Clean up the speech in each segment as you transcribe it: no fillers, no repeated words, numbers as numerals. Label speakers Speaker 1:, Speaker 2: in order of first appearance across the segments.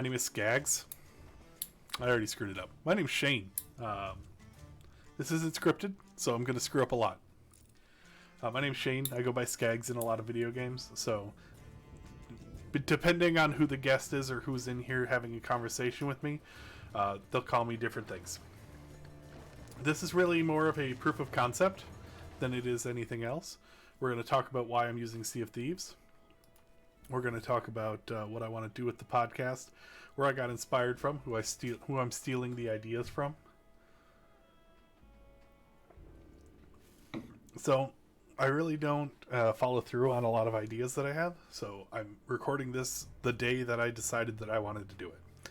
Speaker 1: My name is Skags. I already screwed it up. My name's Shane. This isn't scripted, so I'm going to screw up a lot. My name's Shane. I go by Skags in a lot of video games, so depending on who the guest is or who's in here having a conversation with me, they'll call me different things. This is really more of a proof of concept than it is anything else. We're going to talk about why I'm using Sea of Thieves. We're going to talk about what I want to do with the podcast, where I got inspired from, who I'm stealing the ideas from. So I really don't follow through on a lot of ideas that I have. So I'm recording this the day that I decided that I wanted to do it.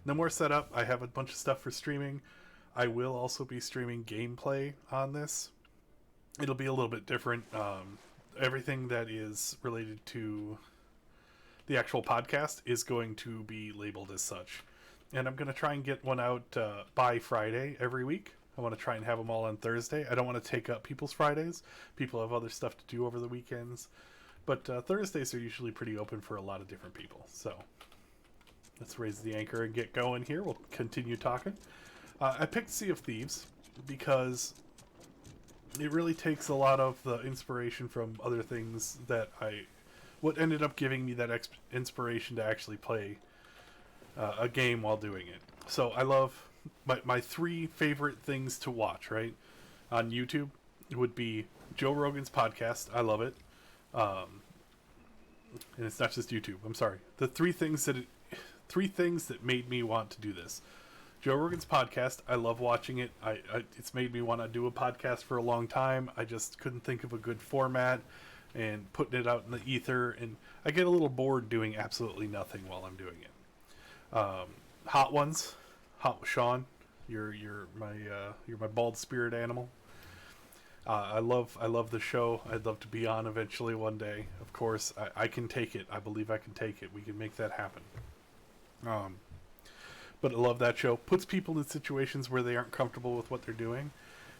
Speaker 1: No more setup. I have a bunch of stuff for streaming. I will also be streaming gameplay on this. It'll be a little bit different. Everything that is related to the actual podcast is going to be labeled as such. And I'm going to try and get one out by Friday every week. I want to try and have them all on Thursday. I don't want to take up people's Fridays. People have other stuff to do over the weekends. But Thursdays are usually pretty open for a lot of different people. So let's raise the anchor and get going here. We'll continue talking. I picked Sea of Thieves because it really takes a lot of the inspiration from other things that what ended up giving me that inspiration to actually play a game while doing it. So I love my three favorite things to watch, right? On YouTube would be Joe Rogan's podcast. I love it. And it's not just YouTube. I'm sorry. The three things that made me want to do this. Joe Rogan's podcast. I love watching it. It's made me want to do a podcast for a long time. I just couldn't think of a good format and putting it out in the ether, and I get a little bored doing absolutely nothing while I'm doing it. Hot Ones, Hot with Sean, you're my bald spirit animal. I love the show. I'd love to be on eventually one day. Of course, I can take it. I believe I can take it. We can make that happen. But I love that show. Puts people in situations where they aren't comfortable with what they're doing,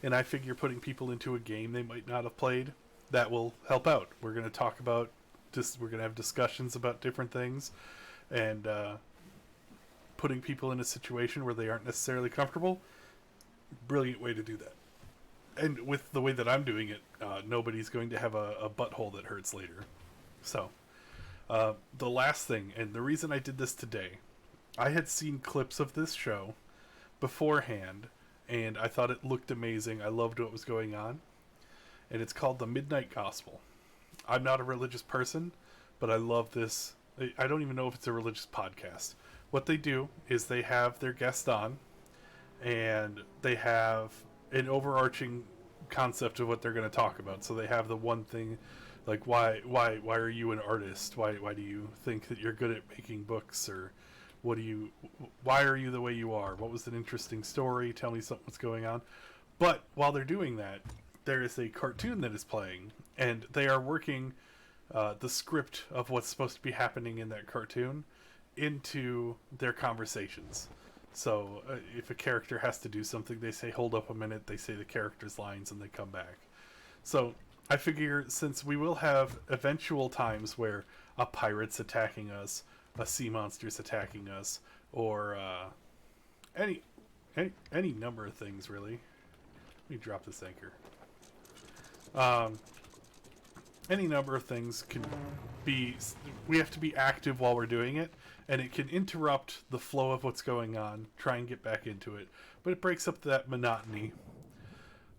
Speaker 1: and I figure putting people into a game they might not have played, that will help out. We're going to talk about we're going to have discussions about different things, and putting people in a situation where they aren't necessarily comfortable, brilliant way to do that. And with the way that I'm doing it, nobody's going to have a butthole that hurts later. So, the last thing, and the reason I did this today, I had seen clips of this show beforehand, and I thought it looked amazing. I loved what was going on. And it's called The Midnight Gospel. I'm not a religious person, but I love this. I don't even know if it's a religious podcast. What they do is they have their guest on, and they have an overarching concept of what they're going to talk about. So they have the one thing, like why are you an artist? Why do you think that you're good at making books? Or why are you the way you are? What was an interesting story? Tell me what's going on. But while they're doing that, there is a cartoon that is playing, and they are working the script of what's supposed to be happening in that cartoon into their conversations. So if a character has to do something, they say, hold up a minute, they say the character's lines, and they come back. So I figure since we will have eventual times where a pirate's attacking us, a sea monster's attacking us, or any number of things, really. Let me drop this anchor. Any number of things can be. We have to be active while we're doing it, and it can interrupt the flow of what's going on. Try and get back into it, but it breaks up that monotony.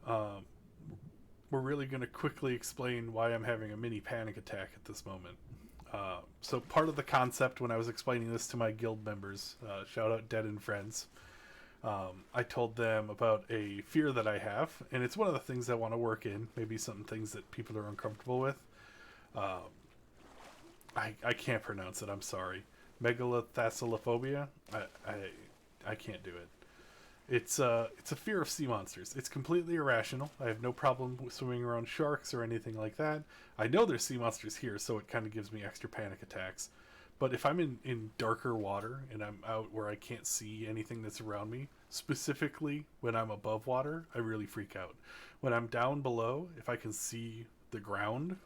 Speaker 1: We're really going to quickly explain why I'm having a mini panic attack at this moment. So part of the concept when I was explaining this to my guild members, shout out Dead and Friends. I told them about a fear that I have, and it's one of the things I want to work in. Maybe some things that people are uncomfortable with. I can't pronounce it. I'm sorry. Megalothassalophobia. I can't do it. It's a fear of sea monsters. It's completely irrational. I have no problem swimming around sharks or anything like that. I know there's sea monsters here, so it kind of gives me extra panic attacks. But if I'm in darker water and I'm out where I can't see anything that's around me, specifically when I'm above water, I really freak out. When I'm down below, if I can see the ground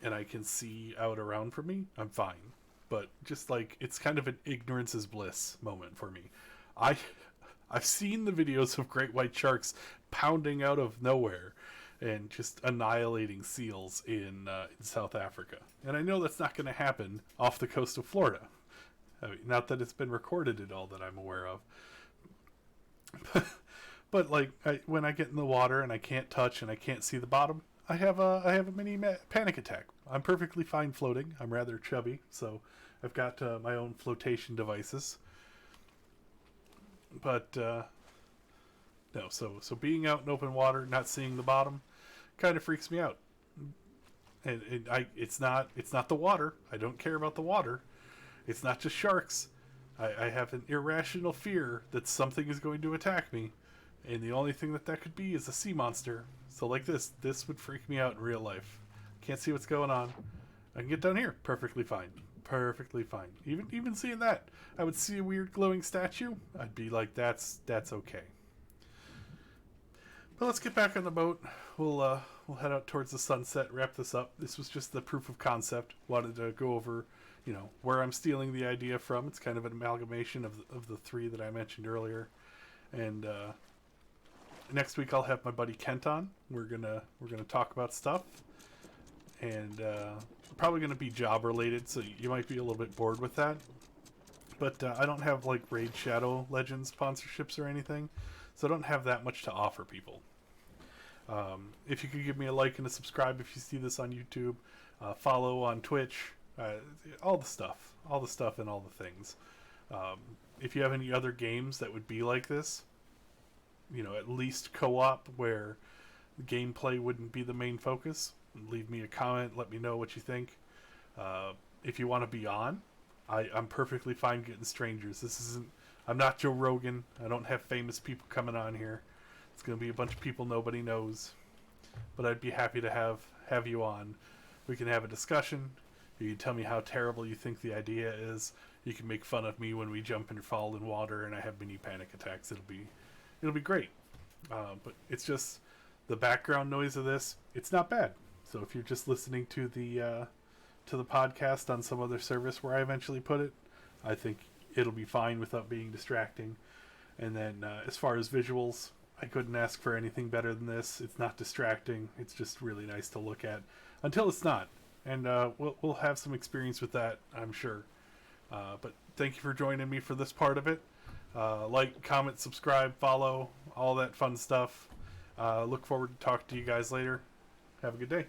Speaker 1: and I can see out around from me, I'm fine. but just like it's kind of an ignorance is bliss moment for me. I I've seen the videos of great white sharks pounding out of nowhere and just annihilating seals in South Africa, and I know that's not going to happen off the coast of Florida. I mean, not that it's been recorded at all that I'm aware of. But like when I get in the water and I can't touch and I can't see the bottom, I have a mini panic attack. I'm perfectly fine floating. I'm rather chubby, so I've got my own flotation devices. But no, so being out in open water, not seeing the bottom, kind of freaks me out. And it's not the water. I don't care about the water. It's not just sharks. I have an irrational fear that something is going to attack me, and the only thing that could be is a sea monster. So like this would freak me out in real life. Can't see what's going on. I can get down here perfectly fine. Perfectly fine. Even seeing that, I would see a weird glowing statue. I'd be like, that's okay. But let's get back on the boat. We'll head out towards the sunset. Wrap this up. This was just the proof of concept. Wanted to go over, where I'm stealing the idea from. It's kind of an amalgamation of the three that I mentioned earlier. And next week I'll have my buddy Kent on. We're gonna talk about stuff, and probably gonna be job related, so you might be a little bit bored with that. But I don't have like Raid Shadow Legends sponsorships or anything, so I don't have that much to offer people. If you could give me a like and a subscribe if you see this on YouTube, follow on Twitch, all the stuff and all the things. If you have any other games that would be like this, at least co-op where the gameplay wouldn't be the main focus, leave me a comment, let me know what you think. If you want to be on, I'm perfectly fine getting strangers. I'm not Joe Rogan. I don't have famous people coming on here. It's going to be a bunch of people nobody knows. But I'd be happy to have you on. We can have a discussion. You can tell me how terrible you think the idea is. You can make fun of me when we jump and fall in water and I have mini panic attacks. It'll be great. But it's just the background noise of this. It's not bad. So if you're just listening to the podcast on some other service where I eventually put it, I think it'll be fine without being distracting. And then as far as visuals, I couldn't ask for anything better than this. It's not distracting. It's just really nice to look at until it's not. And we'll have some experience with that, I'm sure. But thank you for joining me for this part of it. Like, comment, subscribe, follow, all that fun stuff. Look forward to talking to you guys later. Have a good day.